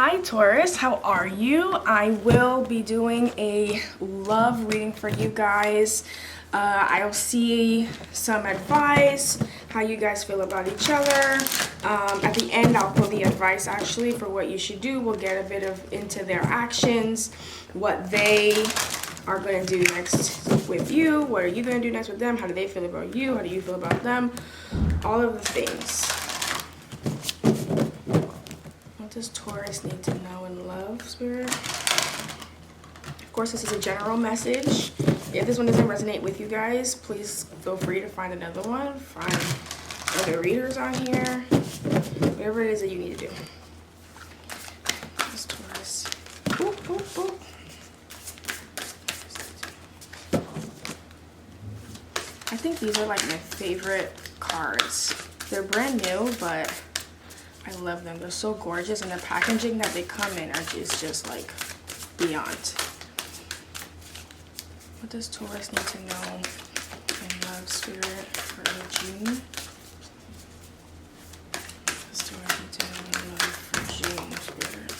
Hi Taurus, how are you? I will be doing a love reading for you guys. I'll see some advice, how you guys feel about each other. At the end, I'll put the advice actually for what you should do. We'll get a bit of into their actions, what they are going to do next with you. What are you going to do next with them? How do they feel about you? How do you feel about them? All of the things. What does Taurus need to know in love, Spirit? Of course, this is a general message. If this one doesn't resonate with you guys, please feel free to find another one. Find other readers on here. Whatever it is that you need to do. This Taurus. Boop, boop, boop. I think these are like my favorite cards. They're brand new, but I love them. They're so gorgeous, and the packaging that they come in is just like beyond. What does Taurus need to know in love, Spirit, for June? What does Taurus need to know in love for June, Spirit?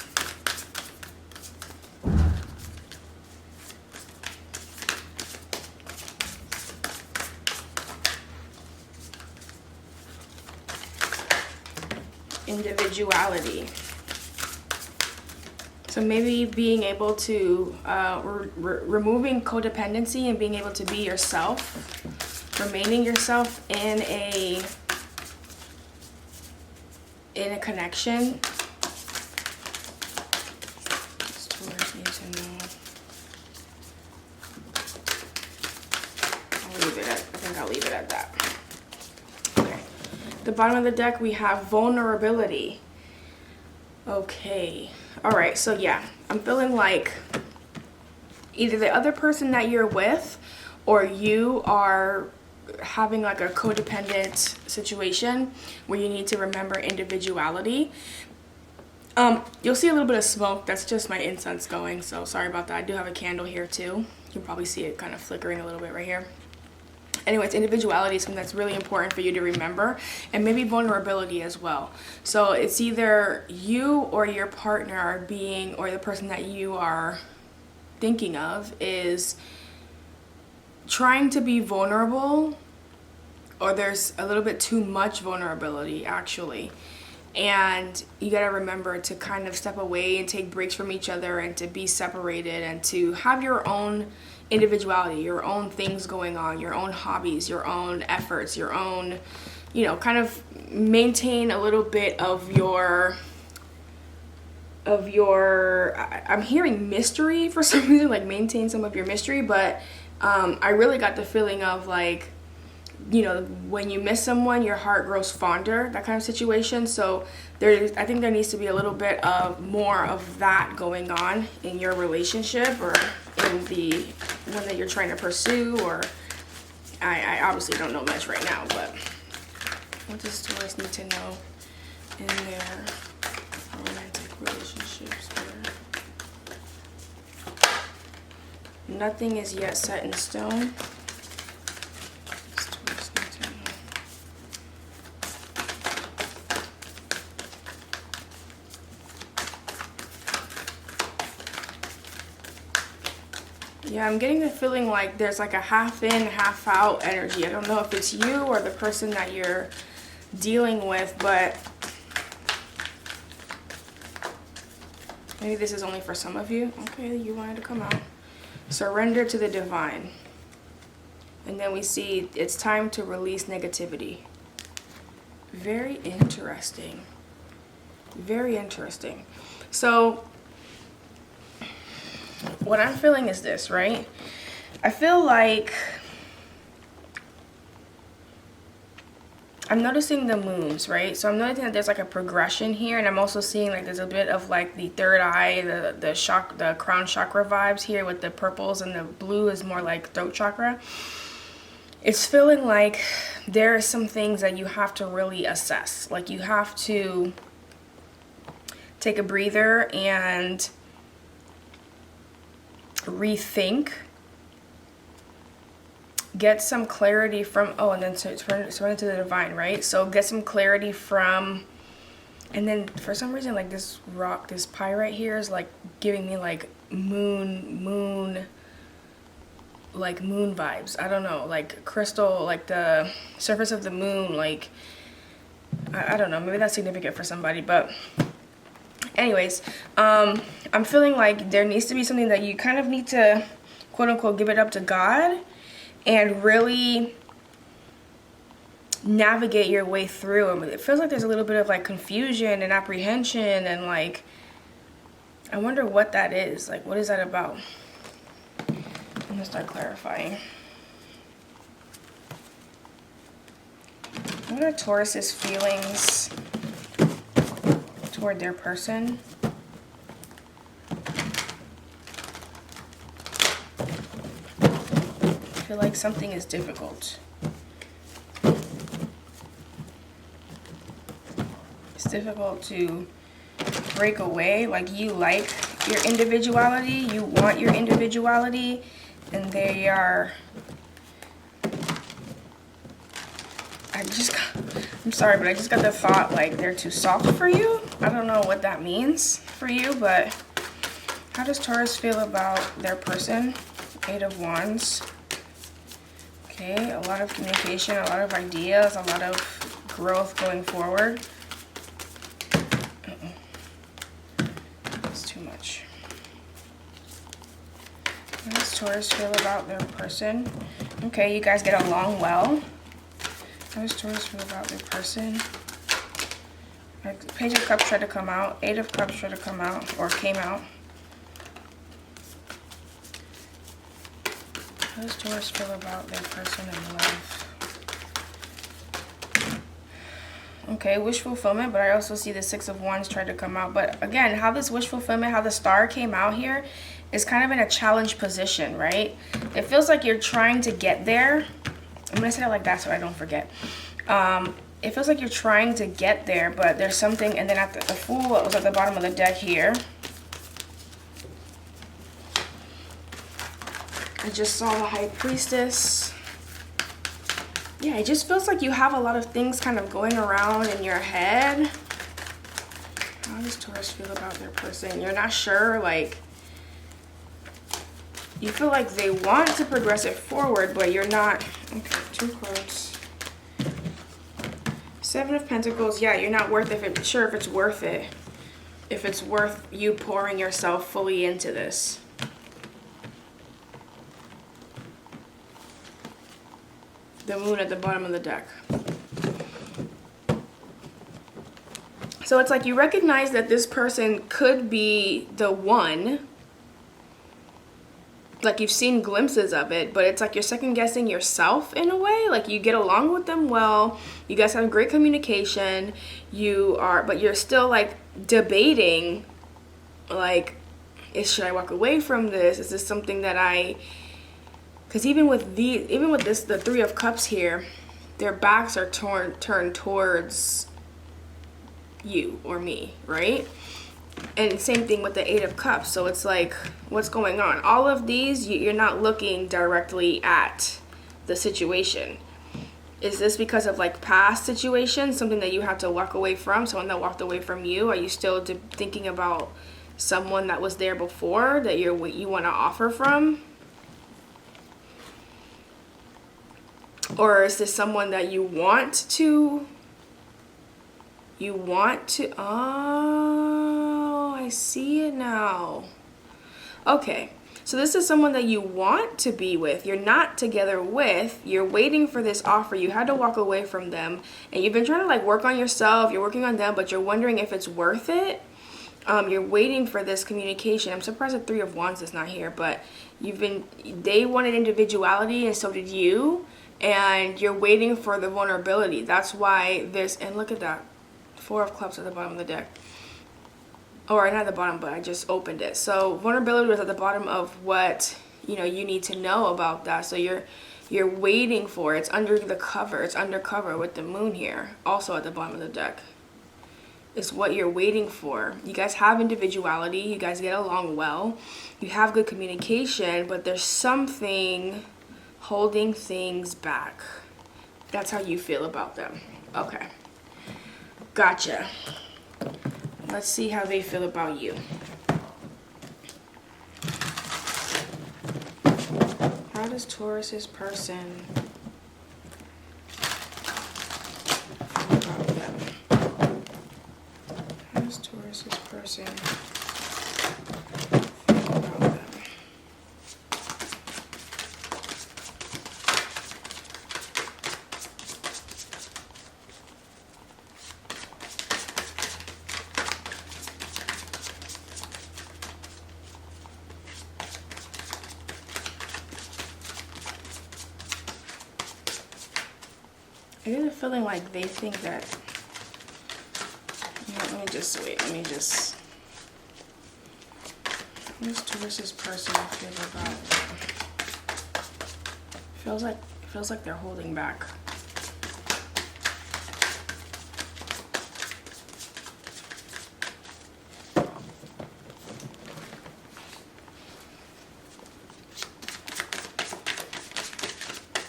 Individuality. So maybe being able to removing codependency and being able to be yourself, remaining yourself in a connection. I'll leave it at that. Okay. The bottom of the deck, we have vulnerability. Okay. All right. So yeah, I'm feeling like either the other person that you're with or you are having like a codependent situation where you need to remember individuality. You'll see a little bit of smoke. That's just my incense going. So sorry about that. I do have a candle here too. You can probably see it kind of flickering a little bit right here. Anyways, individuality is something that's really important for you to remember, and maybe vulnerability as well. So it's either you or your partner are being, or the person that you are thinking of is trying to be vulnerable, or there's a little bit too much vulnerability actually. And you got to remember to kind of step away and take breaks from each other and to be separated and to have your own individuality, your own things going on, your own hobbies, your own efforts, your own, you know, kind of maintain a little bit of your I'm hearing mystery for some reason, like maintain some of your mystery, but I really got the feeling of like, you know, when you miss someone, your heart grows fonder, that kind of situation. So I think there needs to be a little bit of more of that going on in your relationship or in the one that you're trying to pursue. Or I obviously don't know much right now, but what does Taurus need to know in their romantic relationships? Nothing is yet set in stone. Yeah, I'm getting the feeling like there's like a half in, half out energy. I don't know if it's you or the person that you're dealing with, but maybe this is only for some of you. Okay, you wanted to come out. Surrender to the divine. And then we see it's time to release negativity. Very interesting. Very interesting. So what I'm feeling is this, right? I feel like I'm noticing the moons, right? So I'm noticing that there's like a progression here, and I'm also seeing like there's a bit of like the third eye, the crown chakra vibes here with the purples, and the blue is more like throat chakra. It's feeling like there are some things that you have to really assess. Like you have to take a breather and rethink, get some clarity from, and then surrender to the divine, right? So get some clarity from And then for some reason, like this rock, this pie right here is like giving me like moon vibes. I don't know, like crystal, like the surface of the moon, like I don't know, maybe that's significant for somebody. But anyways, I'm feeling like there needs to be something that you kind of need to quote unquote give it up to God and really navigate your way through. And it feels like there's a little bit of like confusion and apprehension, and like I wonder what that is. Like, what is that about? I'm gonna start clarifying. What are Taurus's feelings toward their person? I feel like something is difficult. It's difficult to break away. Like, you like your individuality, you want your individuality, and they are, I'm sorry, but I just got the thought like they're too soft for you. I don't know what that means for you, but how does Taurus feel about their person? 8 of Wands. Okay, a lot of communication, a lot of ideas, a lot of growth going forward. It's too much. How does Taurus feel about their person? Okay, you guys get along well. How does Taurus feel about their person? Page of Cups tried to come out. 8 of Cups tried to come out, or came out. How does Taurus feel about their person in love? Okay, wish fulfillment, but I also see the 6 of Wands try to come out. But again, how this wish fulfillment, how the star came out here is kind of in a challenge position, right? It feels like you're trying to get there. I'm gonna say it like that so I don't forget. It feels like you're trying to get there, but there's something, and then at the Fool, it was at the bottom of the deck here. I just saw the High Priestess. Yeah, it just feels like you have a lot of things kind of going around in your head. How does Taurus feel about their person? You're not sure, like, you feel like they want to progress it forward, but you're not. Okay, 2 cards. 7 of Pentacles. Yeah, you're not sure if it's worth it. If it's worth you pouring yourself fully into this. The Moon at the bottom of the deck. So it's like you recognize that this person could be the one. Like, you've seen glimpses of it, but it's like you're second guessing yourself in a way. Like, you get along with them well, you guys have great communication, but you're still like debating, like, should I walk away from this? Is this something that because even with this, the 3 of Cups here, their backs are turned towards you or me, right? And same thing with the 8 of Cups. So it's like, what's going on? All of these, you're not looking directly at the situation. Is this because of like past situations, something that you have to walk away from, someone that walked away from you? Are you still thinking about someone that was there before that you want to offer from? Or is this someone that you want to, oh, I see it now. Okay, so this is someone that you want to be with. You're not together with. You're waiting for this offer. You had to walk away from them. And you've been trying to like work on yourself. You're working on them, but you're wondering if it's worth it. You're waiting for this communication. I'm surprised the 3 of Wands is not here, but they wanted individuality and so did you. And you're waiting for the vulnerability. That's why and look at that. 4 of Clubs at the bottom of the deck. Or not at the bottom, but I just opened it. So vulnerability was at the bottom of what, you need to know about that. So you're waiting for it. It's under the cover. It's undercover with the Moon here. Also at the bottom of the deck. It's what you're waiting for. You guys have individuality. You guys get along well. You have good communication, but there's something holding things back. That's how you feel about them. Okay. Gotcha. Let's see how they feel about you. How does Taurus's person feel about them? How does Taurus's person feel about them? I get a feeling like they think that, you know, let me just wait, how does Taurus's person feel about them? Feels like they're holding back.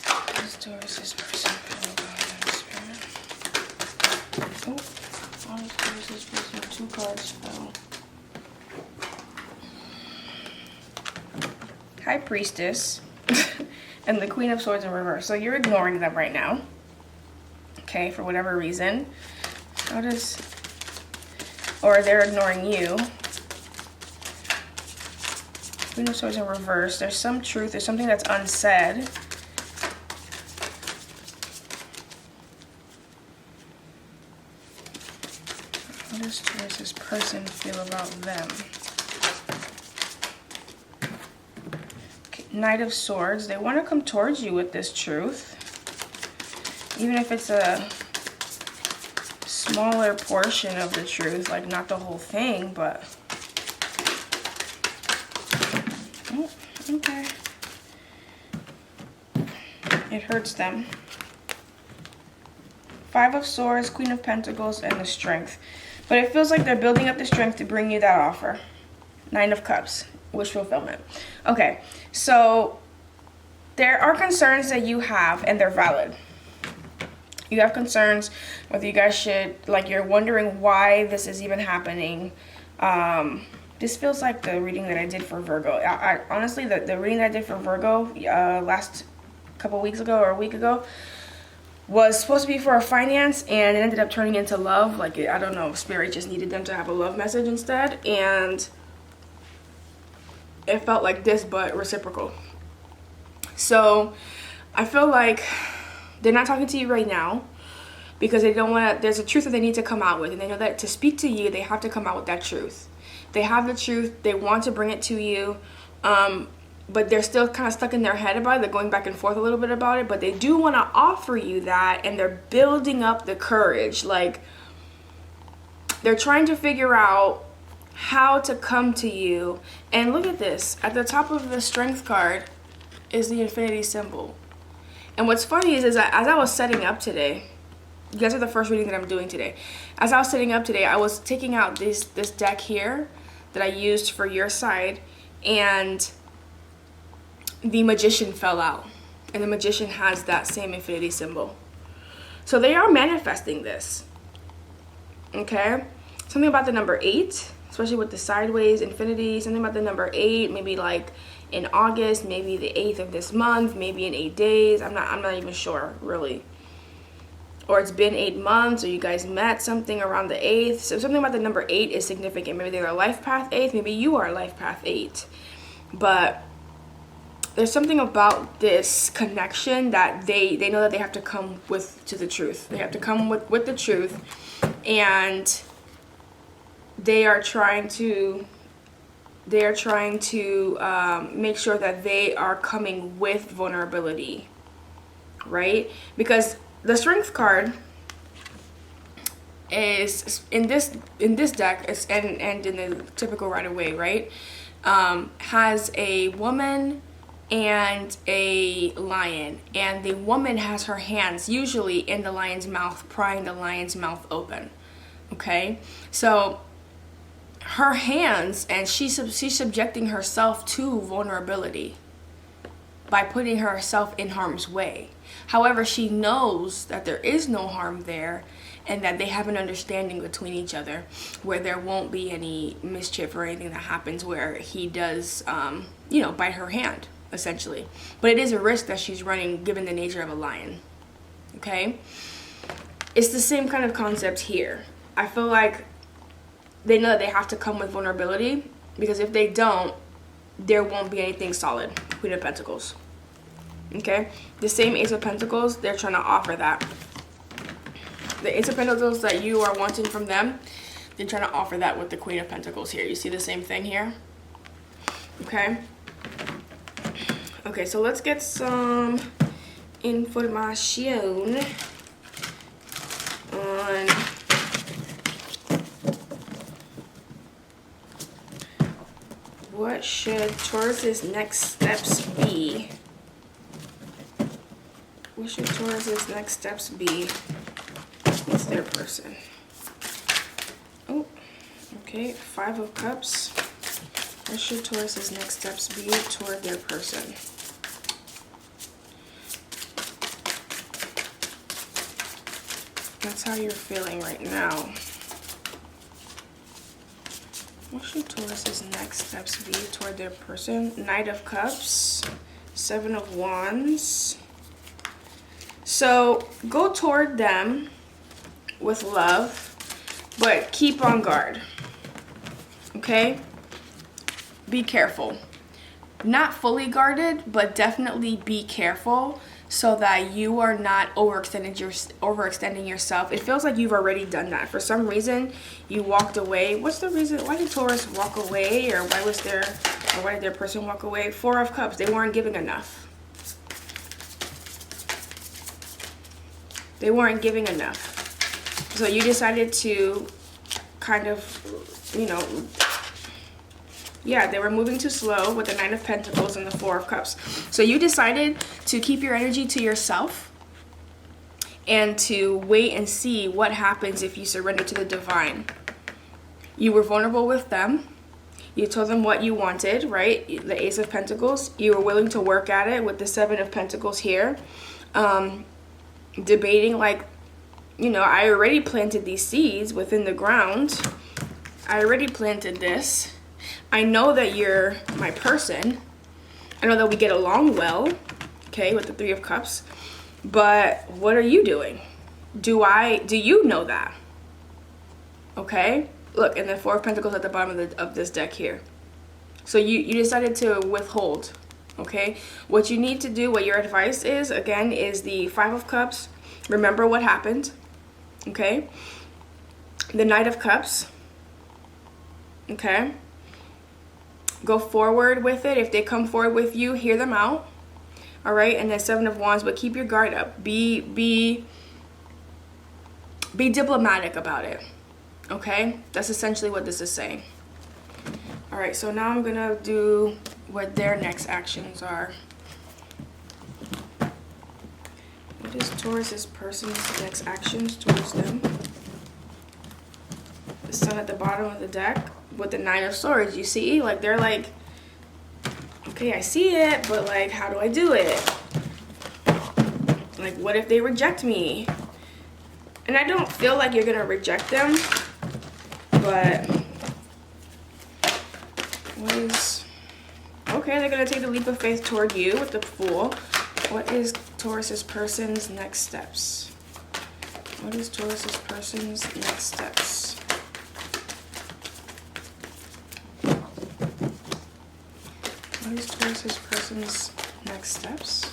How does Taurus's person feel about them, Spirit? Oh, how does Taurus's person, 2 cards fell. High Priestess and the Queen of Swords in reverse. So you're ignoring them right now, okay, for whatever reason. How does, or they're ignoring you. Queen of Swords in reverse. There's some truth. There's something that's unsaid. How does Taurus's person feel about them? Knight of Swords. They want to come towards you with this truth, even if it's a smaller portion of the truth, like not the whole thing, but oh, okay, it hurts them. 5 of Swords, Queen of Pentacles, and the Strength, but it feels like they're building up the strength to bring you that offer. 9 of Cups, wish fulfillment. Okay, so there are concerns that you have, and they're valid. You have concerns whether you guys should, like, you're wondering why this is even happening. This feels like the reading that I did for Virgo. I honestly, the reading that I did for Virgo last couple weeks ago or a week ago was supposed to be for a finance, and it ended up turning into love. Like, I don't know, Spirit just needed them to have a love message instead, and it felt like this, but reciprocal. So I feel like they're not talking to you right now because they don't want to, there's a truth that they need to come out with, and they know that to speak to you, they have to come out with that truth. They have the truth, they want to bring it to you, but they're still kind of stuck in their head about it. They're going back and forth a little bit about it, but they do want to offer you that, and they're building up the courage. Like, they're trying to figure out how to come to you. And look at this. At the top of the Strength card is the infinity symbol. And what's funny is that as I was setting up today, you guys are the first reading that I'm doing today. As I was setting up today, I was taking out this deck here that I used for your side, and the Magician fell out. And the Magician has that same infinity symbol. So they are manifesting this. Okay? Something about the number 8, especially with the sideways infinity, something about the number 8, maybe like in August, maybe the 8th of this month, maybe in 8 days. I'm not even sure, really. Or it's been 8 months, or you guys met something around the 8th. So something about the number 8 is significant. Maybe they're a life path 8, maybe you are life path 8. But there's something about this connection that they know that they have to come to the truth. They have to come with the truth, and they are trying to make sure that they are coming with vulnerability, right? Because the Strength card is in this deck, and in the typical Rider-Waite, right? Has a woman and a lion, and the woman has her hands usually in the lion's mouth, prying the lion's mouth open. Okay, so her hands, and she's subjecting herself to vulnerability by putting herself in harm's way. However, she knows that there is no harm there and that they have an understanding between each other where there won't be any mischief or anything that happens where he does, bite her hand, essentially. But it is a risk that she's running given the nature of a lion, okay? It's the same kind of concept here. I feel like they know that they have to come with vulnerability, because if they don't, there won't be anything solid. Queen of Pentacles. Okay? The same Ace of Pentacles, they're trying to offer that. The Ace of Pentacles that you are wanting from them, they're trying to offer that with the Queen of Pentacles here. You see the same thing here? Okay? Okay, so let's get some information on what should Taurus's next steps be? What should Taurus's next steps be with their person? Oh, okay, 5 of Cups. What should Taurus's next steps be toward their person? That's how you're feeling right now. What should Taurus's next steps be toward their person? Knight of Cups, 7 of Wands. So go toward them with love, but keep on guard. Okay? Be careful. Not fully guarded, but definitely be careful so that you are not overextending yourself. It feels like you've already done that. For some reason, you walked away. What's the reason? Why did Taurus walk away? Or why did their person walk away? 4 of Cups. They weren't giving enough. They weren't giving enough. So you decided to kind of, they were moving too slow with the 9 of Pentacles and the 4 of Cups. So you decided to keep your energy to yourself and to wait and see what happens if you surrender to the divine. You were vulnerable with them. You told them what you wanted, right? The Ace of Pentacles. You were willing to work at it with the 7 of Pentacles here. Debating like, I already planted these seeds within the ground. I already planted this. I know that you're my person. I know that we get along well, okay, with the 3 of Cups. But what are you doing? Do you know that? Okay? Look, and the 4 of Pentacles at the bottom of this deck here. So you decided to withhold, okay? What you need to do, what your advice is, again, is the 5 of Cups. Remember what happened, okay? The Knight of Cups, okay? Go forward with it. If they come forward with you, hear them out. All right, and then 7 of Wands, but keep your guard up. Be diplomatic about it. Okay? That's essentially what this is saying. All right, so now I'm gonna do what their next actions are. What is Taurus's person's next actions towards them? The Sun at the bottom of the deck with the 9 of Swords. You see, like they're like, okay, I see it, but like, how do I do it? Like, what if they reject me? And I don't feel like you're gonna reject them, but what is, okay, they're gonna take the leap of faith toward you with the Fool. What is Taurus's person's next steps? What is Taurus's person's next steps? What is Taurus's person's next steps?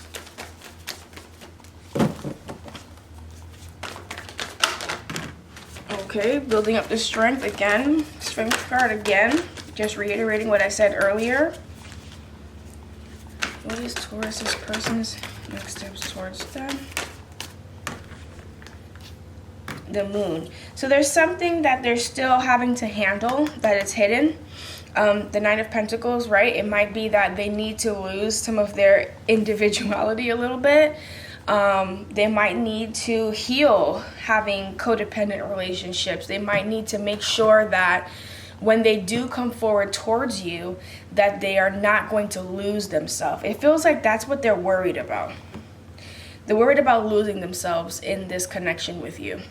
Okay, building up the strength again. Strength card again. Just reiterating what I said earlier. What is Taurus's person's next steps towards them? The Moon. So there's something that they're still having to handle that is hidden. The 9 of Pentacles, right? It might be that they need to lose some of their individuality a little bit. They might need to heal having codependent relationships. They might need to make sure that when they do come forward towards you, that they are not going to lose themselves. It feels like that's what they're worried about. They're worried about losing themselves in this connection with you.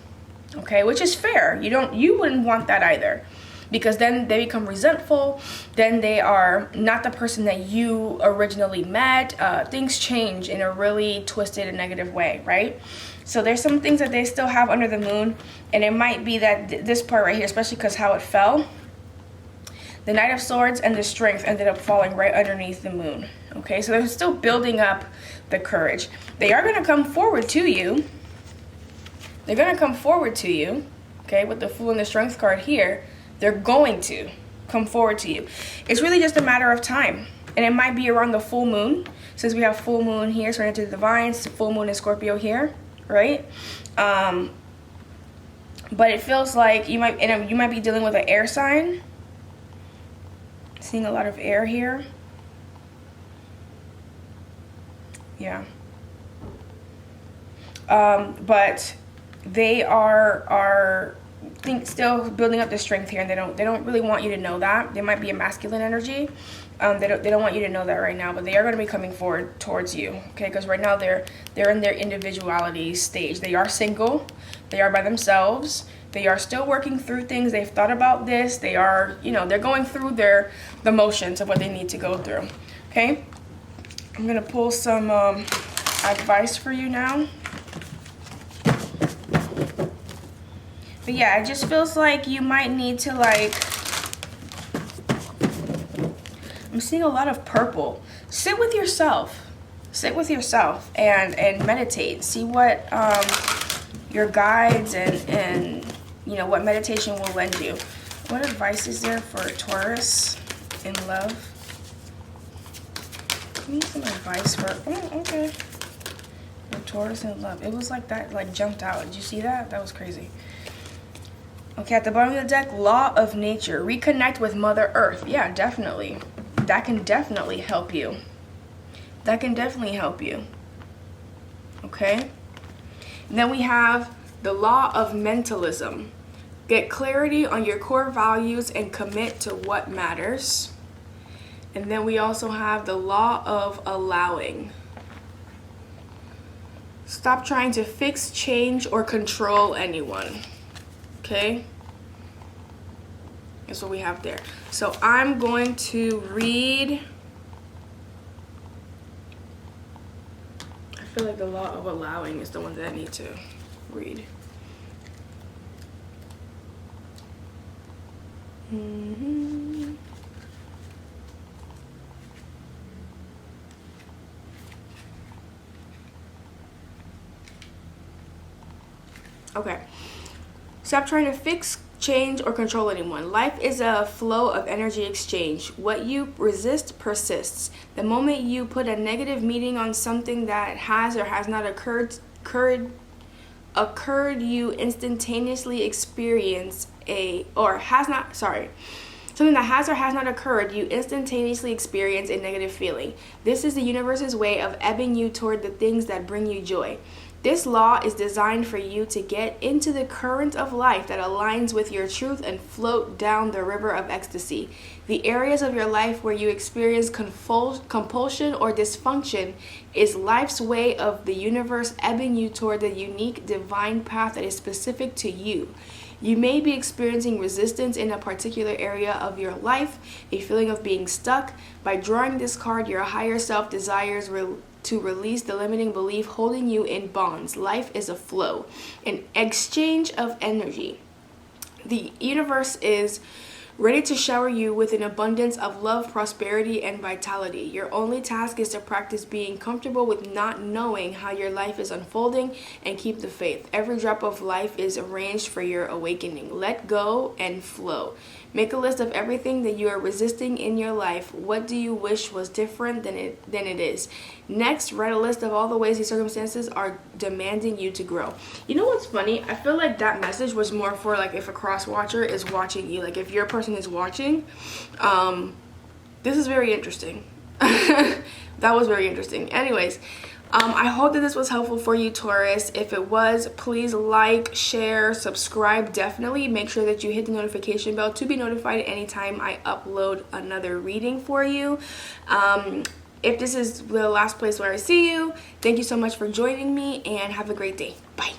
Okay, which is fair. You wouldn't want that either, because then they become resentful. Then they are not the person that you originally met. Things change in a really twisted and negative way, right? So there's some things that they still have under the moon, and it might be that this part right here, especially because how it fell, the Knight of Swords and the Strength ended up falling right underneath the moon. Okay, so they're still building up the courage. They are going to come forward to you. They're going to come forward to you, okay, with the Fool and the Strength card here. They're going to come forward to you. It's really just a matter of time. And it might be around the full moon, since we have full moon here, surrender to the divine, full moon in Scorpio here, right? But it feels like you might be dealing with an air sign. Seeing a lot of air here. Yeah. But they are still building up the strength here, and they don't really want you to know that. They might be a masculine energy. They don't want you to know that right now, but they are going to be coming forward towards you, okay? Because right now they're in their individuality stage. They are single. They are by themselves. They are still working through things. They've thought about this. They are, they're going through the motions of what they need to go through, okay? I'm going to pull some advice for you now. But yeah, it just feels like you might need to, I'm seeing a lot of purple. Sit with yourself. Sit with yourself and meditate. See what your guides and what meditation will lend you. What advice is there for Taurus in love? Give me some advice for, okay. For Taurus in love. It was like that, jumped out. Did you see that? That was crazy. Okay, at the bottom of the deck, Law of Nature. Reconnect with Mother Earth. Yeah, definitely. That can definitely help you. That can definitely help you. Okay? And then we have the Law of Mentalism. Get clarity on your core values and commit to what matters. And then we also have the Law of Allowing. Stop trying to fix, change, or control anyone. Okay? That's what we have there. So I'm going to read. I feel like the Law of Allowing is the one that I need to read. Okay. Stop trying to fix, change, or control anyone. Life is a flow of energy exchange. What you resist persists. The moment you put a negative meaning on something that has or has not occurred, you instantaneously experience something that has or has not occurred, you instantaneously experience a negative feeling. This is the universe's way of ebbing you toward the things that bring you joy. This law is designed for you to get into the current of life that aligns with your truth and float down the river of ecstasy. The areas of your life where you experience compulsion or dysfunction is life's way of the universe ebbing you toward the unique divine path that is specific to you. You may be experiencing resistance in a particular area of your life, a feeling of being stuck. By drawing this card, your higher self desires to release the limiting belief holding you in bonds. Life is a flow, an exchange of energy. The universe is ready to shower you with an abundance of love, prosperity, and vitality. Your only task is to practice being comfortable with not knowing how your life is unfolding and keep the faith. Every drop of life is arranged for your awakening. Let go and flow. Make a list of everything that you are resisting in your life. What do you wish was different than it is? Next, write a list of all the ways these circumstances are demanding you to grow. You know what's funny? I feel like that message was more for if a cross watcher is watching you. If your person is watching, this is very interesting. That was very interesting. Anyways, I hope that this was helpful for you, Taurus. If it was, please like, share, subscribe. Definitely make sure that you hit the notification bell to be notified anytime I upload another reading for you. If this is the last place where I see you, thank you so much for joining me and have a great day. Bye.